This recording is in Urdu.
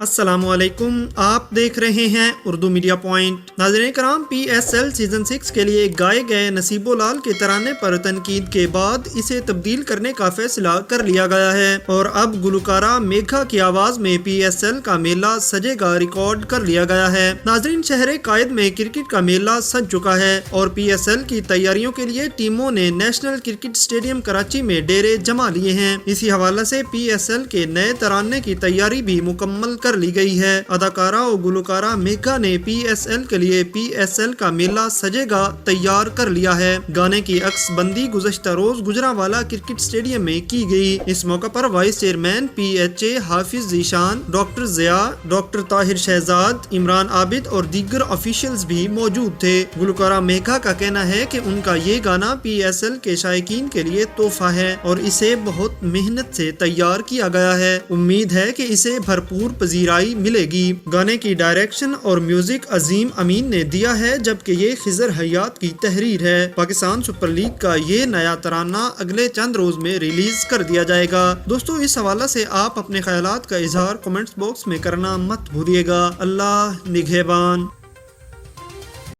السلام علیکم، آپ دیکھ رہے ہیں اردو میڈیا پوائنٹ۔ ناظرین کرام، پی ایس ایل سیزن 6 کے لیے گائے گئے نصیبو لال کے ترانے پر تنقید کے بعد اسے تبدیل کرنے کا فیصلہ کر لیا گیا ہے اور اب گلوکارہ میگھا کی آواز میں پی ایس ایل کا میلہ سجے گا ریکارڈ کر لیا گیا ہے۔ ناظرین، شہر قائد میں کرکٹ کا میلہ سج چکا ہے اور پی ایس ایل کی تیاریوں کے لیے ٹیموں نے نیشنل کرکٹ اسٹیڈیم کراچی میں ڈیرے جما لیے ہیں۔ اسی حوالے سے پی ایس ایل کے نئے ترانے کی تیاری بھی مکمل کر لی گئی ہے۔ اداکارہ اور گلوکارہ میگھا نے پی ایس ایل کے لیے پی ایس ایل کا میلہ سجے گا تیار کر لیا ہے۔ گانے کی عکس بندی گزشتہ روز گجرانوالہ کرکٹ اسٹیڈیم میں کی گئی۔ اس موقع پر vice chairman P H A Hafiz Zeeshan, doctor Zia, doctor Tahir Shahzad, Imran Abid اور دیگر آفیشلز بھی موجود تھے۔ گلوکارہ میگھا کا کہنا ہے کہ ان کا یہ گانا پی ایس ایل کے شائقین کے لیے تحفہ ہے اور اسے بہت محنت سے تیار کیا گیا ہے۔ امید ہے کہ اسے بھرپور پذیرائی ملے گی۔ گانے کی ڈائریکشن اور میوزک عظیم امین نے دیا ہے، جبکہ یہ خضر حیات کی تحریر ہے۔ پاکستان سپر لیگ کا یہ نیا ترانہ اگلے چند روز میں ریلیز کر دیا جائے گا۔ دوستو، اس حوالے سے آپ اپنے خیالات کا اظہار کمنٹس باکس میں کرنا مت بھولیے گا۔ اللہ نگہبان۔